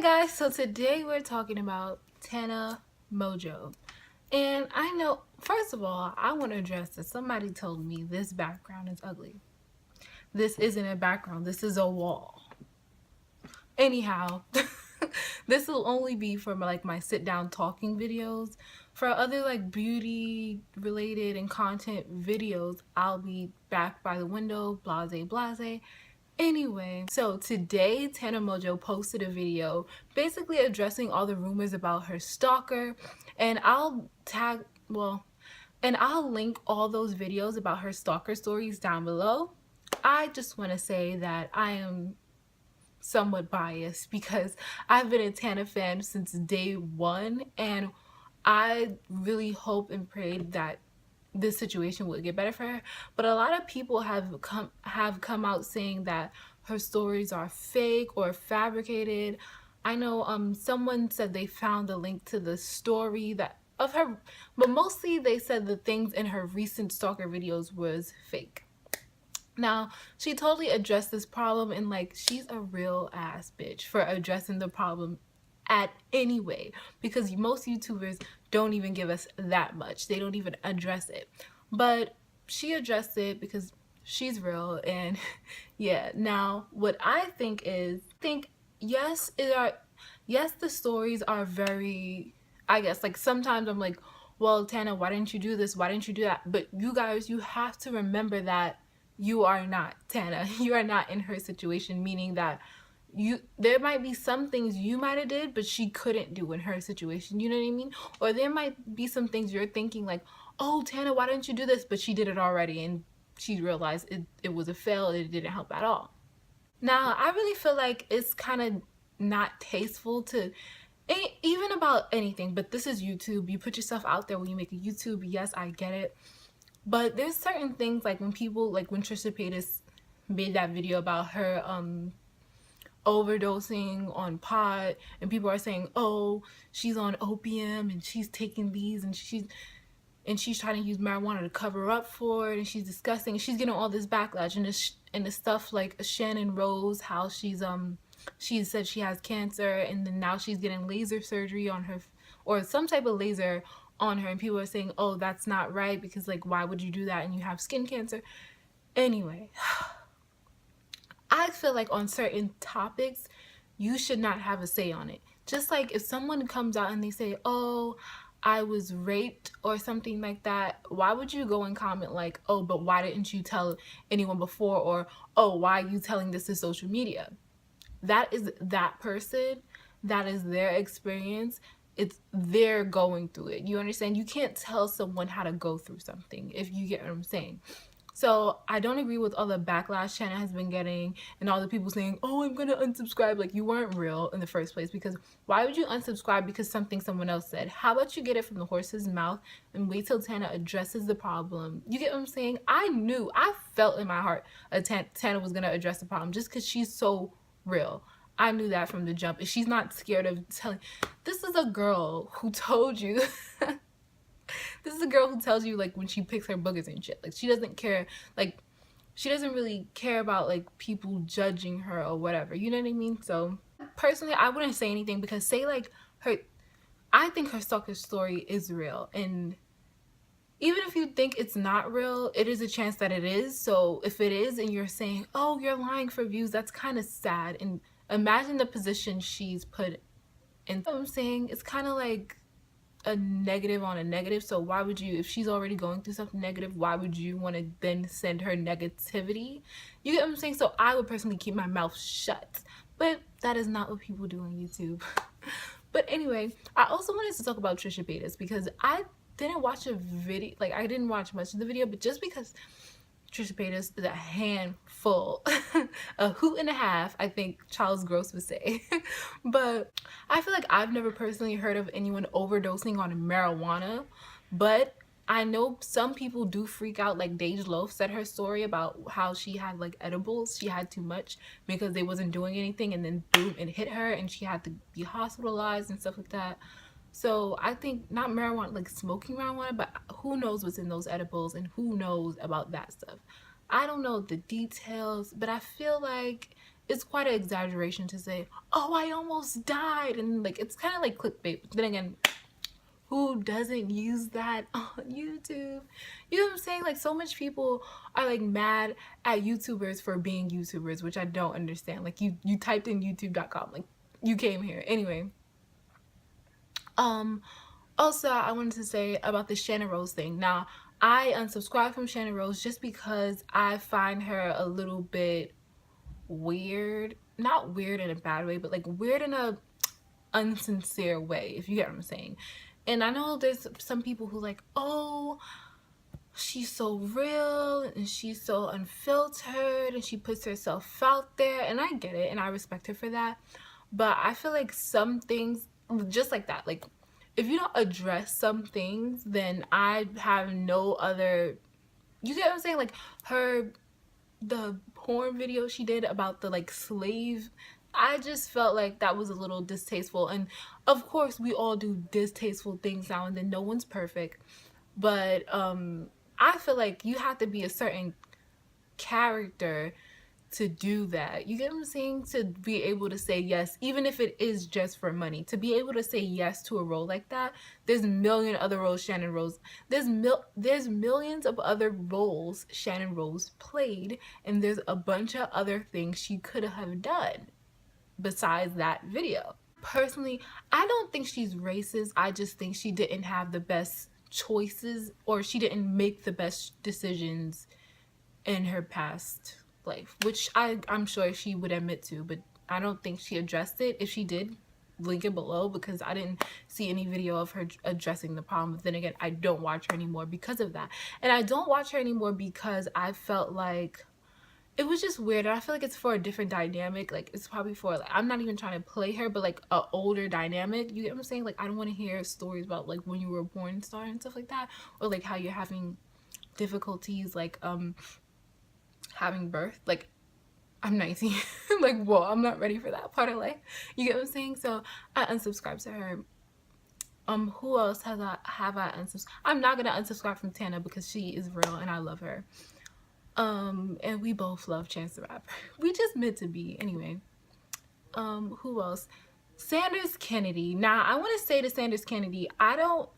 Guys, so today we're talking about TANA MONGEAU. And I know, first of all, I want to address that somebody told me this background is ugly. This isn't a background, this is a wall. Anyhow, this will only be for my sit down talking videos. For other beauty related and content videos, I'll be back by the window, blase blase. Anyway, so today TANA MONGEAU posted a video basically addressing all the rumors about her stalker, and I'll link all those videos about her stalker stories down below. I just want to say that I am somewhat biased because I've been a TANA fan since day one, and I really hope and prayed that this situation would get better for her. But a lot of people have come out saying that her stories are fake or fabricated. I know someone said they found the link to the story that of her, but mostly they said the things in her recent stalker videos was fake. Now, she totally addressed this problem, and she's a real ass bitch for addressing the problem at any way, because most YouTubers don't even give us that much. They don't even address it. But she addressed it because she's real. And yeah, now what I think is, yes, the stories are very, I guess, sometimes I'm like, well, TANA, why didn't you do this? Why didn't you do that? But you guys, you have to remember that you are not TANA. You are not in her situation, meaning that there might be some things you might have did but she couldn't do in her situation, you know what I mean? Or there might be some things you're thinking like, oh, TANA, why didn't you do this? But she did it already, and she realized it was a fail. It didn't help at all. Now, I really feel like it's kind of not tasteful to even about anything, but this is YouTube. You put yourself out there when you make a YouTube. Yes, I get it, but there's certain things when people, when Trisha Paytas made that video about her overdosing on pot, and people are saying, oh, she's on opium and she's taking these and she's trying to use marijuana to cover up for it, and she's disgusting, and she's getting all this backlash, and the stuff like Shannon Rose, how she said she has cancer, and then now she's getting laser surgery on her, or some type of laser on her, and people are saying, oh, that's not right, because why would you do that and you have skin cancer? Anyway, I feel like on certain topics, you should not have a say on it. Just like if someone comes out and they say, oh, I was raped or something like that, why would you go and comment like, oh, but why didn't you tell anyone before? Or, oh, why are you telling this to social media? That is that person. That is their experience. They're going through it. You understand? You can't tell someone how to go through something, if you get what I'm saying. So I don't agree with all the backlash Shannon has been getting and all the people saying, oh, I'm gonna unsubscribe. You weren't real in the first place, because why would you unsubscribe because something someone else said? How about you get it from the horse's mouth and wait till TANA addresses the problem? You get what I'm saying? I felt in my heart TANA was gonna address the problem just because she's so real. I knew that from the jump. And she's not scared of telling. This is a girl who told you this is a girl who tells you when she picks her boogers and shit. She doesn't care. She doesn't really care about people judging her or whatever. You know what I mean? So personally, I wouldn't say anything, because I think her stalker story is real, and even if you think it's not real, it is a chance that it is. So if it is and you're saying, oh, you're lying for views, that's kind of sad. And imagine the position she's put in. You know what I'm saying? It's kind of like a negative on a negative. So why would you, if she's already going through something negative, why would you want to then send her negativity? You get what I'm saying? So I would personally keep my mouth shut, but that is not what people do on YouTube. But anyway, I also wanted to talk about Trisha Paytas, because I didn't watch a video, I didn't watch much of the video, but just because Trisha Paytas is a handful, a hoot and a half, I think Charles Gross would say. But I feel like I've never personally heard of anyone overdosing on marijuana, but I know some people do freak out. Dej Loaf said her story about how she had edibles. She had too much because they wasn't doing anything, and then boom, it hit her and she had to be hospitalized and stuff like that. So I think not marijuana, smoking marijuana, but who knows what's in those edibles and who knows about that stuff. I don't know the details, but I feel like it's quite an exaggeration to say, oh, I almost died, and like it's kind of like clickbait. But then again, who doesn't use that on YouTube? You know what I'm saying? Like, so much people are like mad at YouTubers for being YouTubers, which I don't understand. Like, you typed in youtube.com, like you came here anyway. Also, I wanted to say about the Shannon Rose thing. Now, I unsubscribed from Shannon Rose just because I find her a little bit weird. Not weird in a bad way, but like weird in a unsincere way, if you get what I'm saying. And I know there's some people who like, oh, she's so real and she's so unfiltered and she puts herself out there, and I get it and I respect her for that. But I feel like some things just like that, like if you don't address some things, then I have no other, you get what I'm saying? Like the porn video she did about the like slave, I just felt like that was a little distasteful. And of course we all do distasteful things now and then, no one's perfect, but I feel like you have to be a certain character to do that. You get what I'm saying? To be able to say yes, even if it is just for money, to be able to say yes to a role like that. There's a million other roles Shannon Rose, there's millions of other roles Shannon Rose played, and there's a bunch of other things she could have done besides that video. Personally, I don't think she's racist. I just think she didn't have the best choices, or she didn't make the best decisions in her past life, which I'm sure she would admit to, but I don't think she addressed it. If she did, link it below, because I didn't see any video of her addressing the problem. But then again, I don't watch her anymore because of that. And I don't watch her anymore because I felt like it was just weird. I feel like it's for a different dynamic. Like, it's probably for, like, I'm not even trying to play her, but like a older dynamic. You get what I'm saying? Like, I don't want to hear stories about like when you were a porn star and stuff like that, or like how you're having difficulties like having birth. Like, I'm 19. Like, whoa, I'm not ready for that part of life. You get what I'm saying? So I unsubscribed to her. Who else have I unsubscribed? I'm not gonna unsubscribe from Tana because she is real and I love her. And we both love Chance the Rapper. We just meant to be. Anyway, who else? Sanders Kennedy. Now, I want to say to Sanders Kennedy, I don't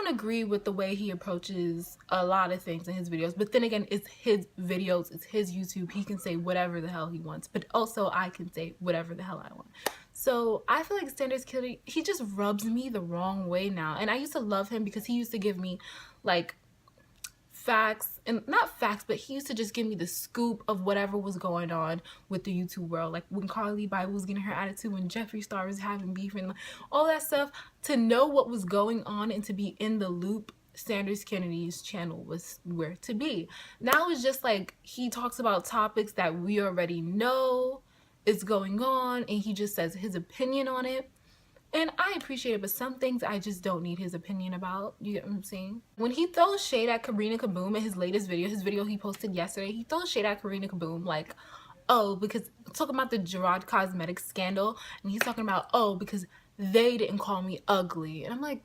agree with the way he approaches a lot of things in his videos, but then again, it's his videos, it's his YouTube. He can say whatever the hell he wants, but also I can say whatever the hell I want. So I feel like Sanders Kennedy, he just rubs me the wrong way now. And I used to love him because he used to give me like facts, and not facts, but he used to just give me the scoop of whatever was going on with the YouTube world. Like when Carly Bible was getting her attitude, when Jeffree Star was having beef, and all that stuff. To know what was going on and to be in the loop, Sanders Kennedy's channel was where to be. Now it's just like he talks about topics that we already know is going on, and he just says his opinion on it. And I appreciate it, but some things I just don't need his opinion about. You get what I'm saying? When he throws shade at Karina Kaboom in his latest video, his video he posted yesterday, he throws shade at Karina Kaboom like, oh, because talking about the Gerard Cosmetics scandal, and he's talking about, oh, because they didn't call me ugly. And I'm like,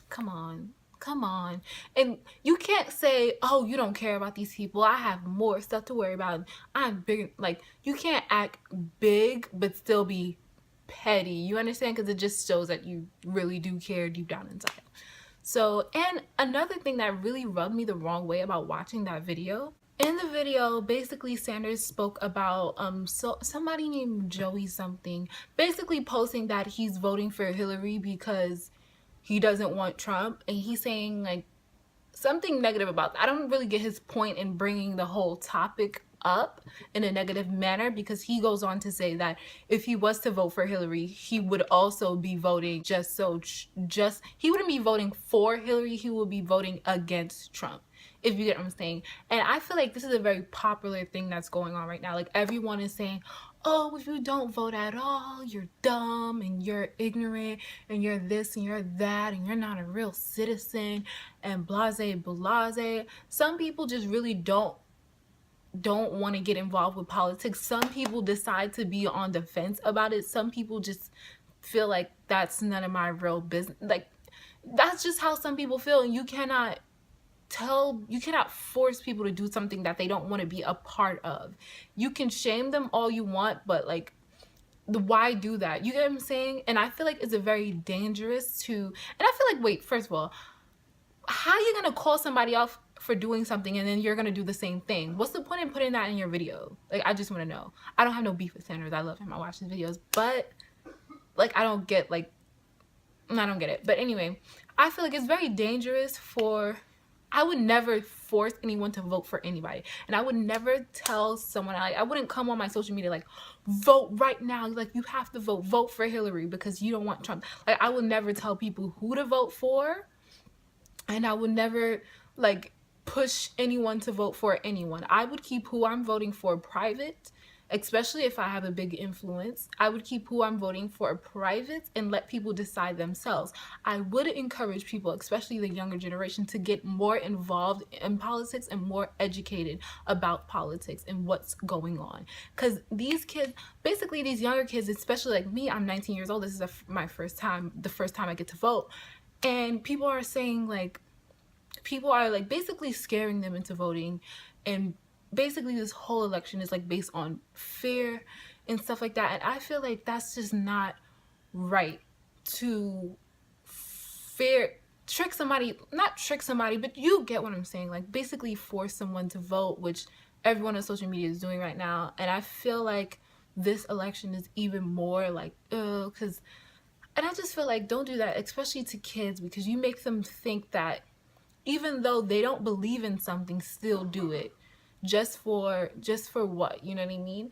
come on. Come on. And you can't say, oh, you don't care about these people. I have more stuff to worry about. I'm big. Like, you can't act big but still be petty. You understand? Because it just shows that you really do care deep down inside. So, and another thing that really rubbed me the wrong way about watching that video, in the video, basically Sanders spoke about somebody named Joey something, basically posting that he's voting for Hillary because he doesn't want Trump, and he's saying like something negative about that. I don't really get his point in bringing the whole topic up in a negative manner, because he goes on to say that if he was to vote for Hillary, he would also be voting he wouldn't be voting for Hillary, he would be voting against Trump, if you get what I'm saying. And I feel like this is a very popular thing that's going on right now. Like, everyone is saying, oh, if you don't vote at all, you're dumb and you're ignorant and you're this and you're that and you're not a real citizen and blase blase. Some people just really don't want to get involved with politics. Some people decide to be on the fence about it. Some people just feel like that's none of my real business. Like, that's just how some people feel, and you cannot you cannot force people to do something that they don't want to be a part of. You can shame them all you want, but like, why do that? You get what I'm saying? And I feel like it's a very dangerous to, and I feel like, wait, first of all, how are you gonna call somebody off for doing something and then you're gonna do the same thing? What's the point in putting that in your video? Like, I just want to know. I don't have no beef with Sanders. I love him. I watch his videos, but like, I don't get it. But anyway, I feel like it's very dangerous for, I would never force anyone to vote for anybody. And I would never tell someone, I wouldn't come on my social media like, vote right now. Like, you have to vote for Hillary because you don't want Trump. Like, I would never tell people who to vote for. And I would never like push anyone to vote for anyone. I would keep who I'm voting for private, especially if I have a big influence. I would keep who I'm voting for private and let people decide themselves. I would encourage people, especially the younger generation, to get more involved in politics and more educated about politics and what's going on. Because these kids, basically these younger kids, especially like me, I'm 19 years old. This is the first time I get to vote. And people are saying like, people are like basically scaring them into voting, and basically this whole election is like based on fear and stuff like that. And I feel like that's just not right to trick somebody, not trick somebody, but you get what I'm saying, like basically force someone to vote, which everyone on social media is doing right now. And I feel like this election is even more like, and I just feel like, don't do that, especially to kids, because you make them think that even though they don't believe in something, still do it. Just for what? You know what I mean?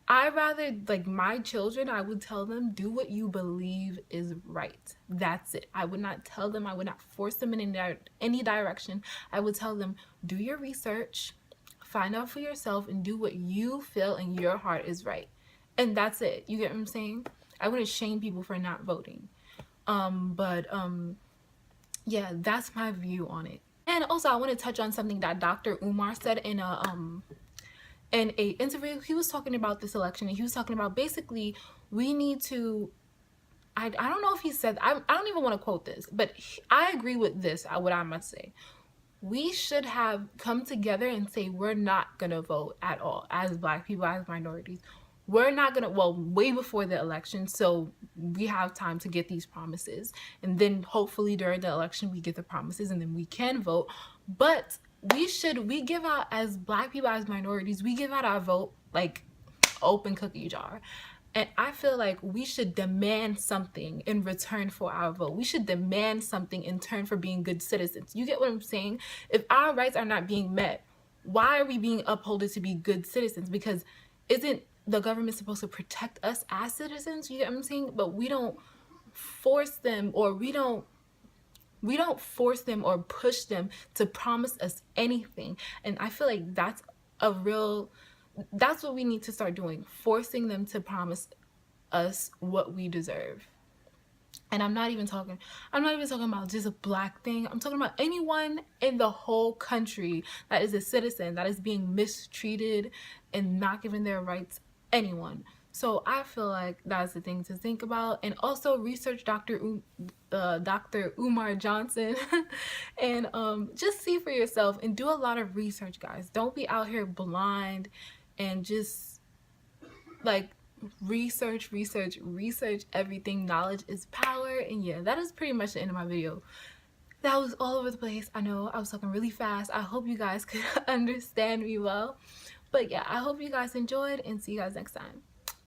I rather, like, my children, I would tell them, do what you believe is right. That's it. I would not tell them, I would not force them in any direction. I would tell them, do your research, find out for yourself, and do what you feel in your heart is right. And that's it. You get what I'm saying? I wouldn't shame people for not voting. Yeah, that's my view on it. And also, I want to touch on something that Dr. Umar said in a interview. He was talking about this election, and he was talking about basically we need to, I don't know if he said, I don't even want to quote this, but I agree with this, what I must say. We should have come together and say we're not going to vote at all as Black people, as minorities. We're not gonna, well, way before the election, so we have time to get these promises, and then hopefully during the election we get the promises and then we can vote. But we give out, as Black people, as minorities, we give out our vote like open cookie jar. And I feel like we should demand something in return for our vote. We should demand something in turn for being good citizens. You get what I'm saying? If our rights are not being met, why are we being upholded to be good citizens? Because isn't the government supposed to protect us as citizens? You get what I'm saying? But we don't force them, or we don't force them or push them to promise us anything. And I feel like that's what we need to start doing, forcing them to promise us what we deserve. And I'm not even talking about just a Black thing. I'm talking about anyone in the whole country that is a citizen that is being mistreated and not given their rights. Anyone. So I feel like that's the thing to think about. And also research Dr. Umar Johnson and just see for yourself and do a lot of research, guys. Don't be out here blind, and just like research everything. Knowledge is power. And yeah, that is pretty much the end of my video. That was all over the place. I know I was talking really fast. I hope you guys could understand me well. But yeah, I hope you guys enjoyed, and see you guys next time.